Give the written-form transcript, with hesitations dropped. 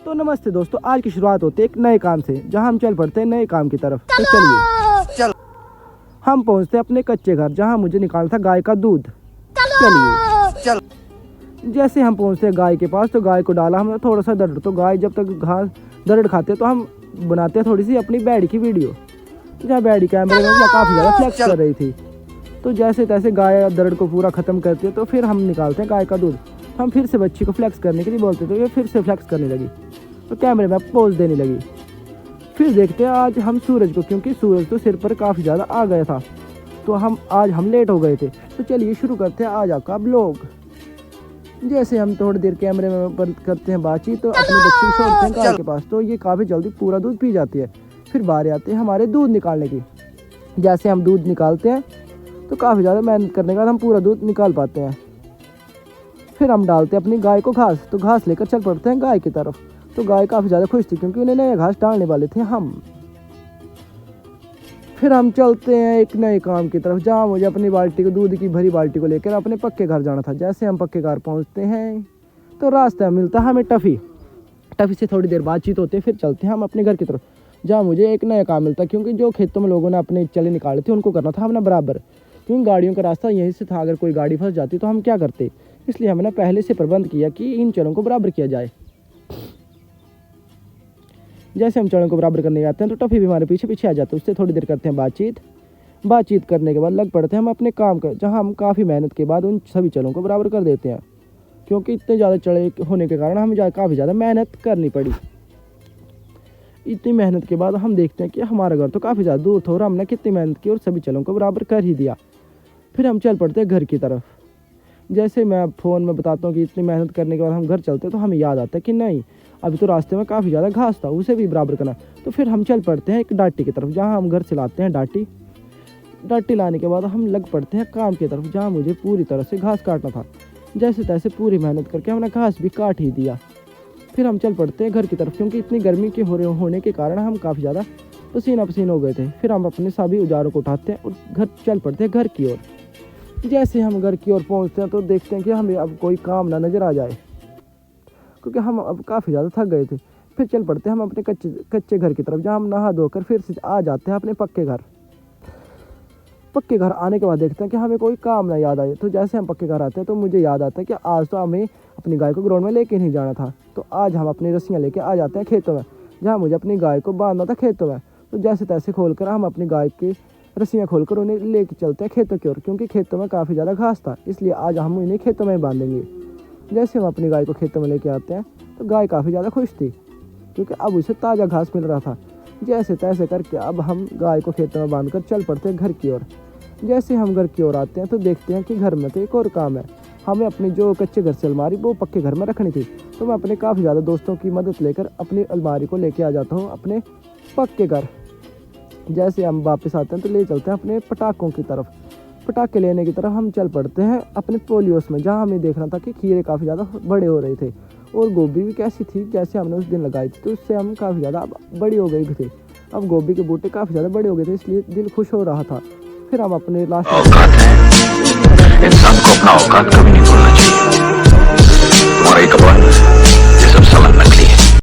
तो नमस्ते दोस्तों, आज की शुरुआत होती है एक नए काम से, जहां हम चल पड़ते हैं नए काम की तरफ। तो चलिए हम पहुंचते हैं अपने कच्चे घर, जहां मुझे निकालना था गाय का दूध। चलिए जैसे हम पहुंचते हैं गाय के पास, तो गाय को डाला हमने थोड़ा सा दरड़। तो गाय जब तक घास दरड़ खाते तो हम बनाते हैं थोड़ी सी अपनी बैड की वीडियो, जहाँ बैड कैमरे में काफ़ी ज़्यादा फ्लैक्स कर रही थी। तो जैसे तैसे गाय दरड़ को पूरा ख़त्म करती है, तो फिर हम निकालते हैं गाय का दूध। हम फिर से बच्ची को फ्लैक्स करने के लिए बोलते, तो ये फिर से फ्लैक्स करने लगी, तो कैमरे में पोज देने लगी। फिर देखते हैं आज हम सूरज को, क्योंकि सूरज तो सिर पर काफ़ी ज़्यादा आ गया था, तो आज हम लेट हो गए थे। तो चलिए शुरू करते हैं आज आपका ब्लॉग। जैसे हम थोड़ी देर कैमरे में बंद करते हैं बातचीत, तो अपनी बच्ची को छोड़ते हैं गाय के पास, तो ये काफ़ी जल्दी पूरा दूध पी जाती है। फिर बारी आती है हमारे दूध निकालने की। जैसे हम दूध निकालते हैं तो काफ़ी ज़्यादा मेहनत करने के बाद हम पूरा दूध निकाल पाते हैं। फिर हम डालते हैं अपनी गाय को घास, तो घास लेकर चल पड़ते हैं गाय की तरफ। तो गाय काफ़ी ज़्यादा खुश थी, क्योंकि उन्हें नया घास डालने वाले थे हम। फिर हम चलते हैं एक नए काम की तरफ, जहाँ मुझे अपनी बाल्टी को, दूध की भरी बाल्टी को लेकर अपने पक्के घर जाना था। जैसे हम पक्के घर पहुँचते हैं तो रास्ते में मिलता है हमें टफ़ी से थोड़ी देर बातचीत होती है। फिर चलते हैं हम अपने घर की तरफ, जहाँ मुझे एक नया काम मिलता है, क्योंकि जो खेतों में लोगों ने अपने चले निकाले थे उनको करना था हमने बराबर, क्योंकि गाड़ियों का रास्ता यहीं से था। अगर कोई गाड़ी फंस जाती तो हम क्या करते, इसलिए हमने पहले से प्रबंध किया कि इन चलों को बराबर किया जाए। जैसे हम चलों को बराबर करने जाते हैं तो टफ़ी भी हमारे पीछे पीछे आ जाते हैं। उससे थोड़ी देर करते हैं बातचीत करने के बाद लग पड़ते हैं हम अपने काम कर, जहाँ हम काफ़ी मेहनत के बाद उन सभी चलों को बराबर कर देते हैं, क्योंकि इतने ज़्यादा चढ़े होने के कारण हमें काफ़ी ज़्यादा मेहनत करनी पड़ी। इतनी मेहनत के बाद हम देखते हैं कि हमारा घर तो काफ़ी ज़्यादा दूर था, और हमने कितनी मेहनत की और सभी चलों को बराबर कर ही दिया। फिर हम चल पड़ते हैं घर की तरफ। जैसे मैं फ़ोन में बताता हूँ कि इतनी मेहनत करने के बाद हम घर चलते, तो हमें याद आता है कि नहीं, अभी तो रास्ते में काफ़ी ज़्यादा घास था, उसे भी बराबर करना। तो फिर हम चल पड़ते हैं एक डाटी की तरफ, जहाँ हम घर से लाते हैं डाटी लाने के बाद हम लग पड़ते हैं काम की तरफ, जहाँ मुझे पूरी तरह से घास काटना था। जैसे तैसे पूरी मेहनत करके हमने घास भी काट ही दिया। फिर हम चल पड़ते हैं घर की तरफ, क्योंकि इतनी गर्मी के होने के कारण हम काफ़ी ज़्यादा पसीना हो गए थे। फिर हम अपने सभी औजारों को उठाते हैं और घर चल पड़ते हैं घर की ओर। जैसे हम घर की ओर पहुंचते हैं तो देखते हैं कि हमें अब कोई काम ना नज़र आ जाए, क्योंकि हम अब काफ़ी ज़्यादा थक गए थे। फिर चल पड़ते हैं हम अपने कच्चे घर की तरफ, जहाँ हम नहा धोकर फिर से आ जाते हैं अपने पक्के घर आने के बाद देखते हैं कि हमें कोई काम ना याद आए। तो जैसे हम पक्के घर आते हैं तो मुझे याद आता है कि आज तो हमें अपनी गाय को ग्राउंड में लेके नहीं जाना था। तो आज हम अपनी रस्सियाँ लेके आ जाते हैं खेतों में, जहाँ मुझे अपनी गाय को बांधना था खेतों में। तो जैसे तैसे खोलकर हम अपनी गाय की रस्सियाँ खोलकर उन्हें लेके चलते हैं खेतों की ओर, क्योंकि खेतों में काफ़ी ज़्यादा घास था, इसलिए आज हम उन्हें खेतों में बांधेंगे। जैसे हम अपनी गाय को खेतों में लेके आते हैं तो गाय काफ़ी ज़्यादा खुश थी, क्योंकि अब उसे ताज़ा घास मिल रहा था। जैसे तैसे करके अब हम गाय को खेतों में बांधकर चल पड़ते हैं घर की ओर। जैसे हम घर की ओर आते हैं तो देखते हैं कि घर में तो एक और काम है। हमें अपनी जो कच्चे घर से अलमारी वो पक्के घर में रखनी थी, तो मैं अपने काफ़ी ज़्यादा दोस्तों की मदद लेकर अपनी अलमारी को लेके आ जाता हूँ अपने पक्के घर। जैसे हम वापस आते हैं तो ले चलते हैं अपने पटाखों की तरफ। पटाखे लेने की तरफ हम चल पड़ते हैं अपने पोलियोस में, जहाँ हमें देखना था कि खीरे काफ़ी ज़्यादा बड़े हो रहे थे, और गोभी भी कैसी थी जैसे हमने उस दिन लगाई थी, तो उससे हम काफ़ी ज़्यादा बड़ी हो गई थे। अब गोभी के बूटे काफ़ी ज़्यादा बड़े हो गए थे, इसलिए दिल खुश हो रहा था। फिर हम अपने लास्ट इंसान को अपना औकात कभी नहीं भूलना चाहिए। तुम्हारा एक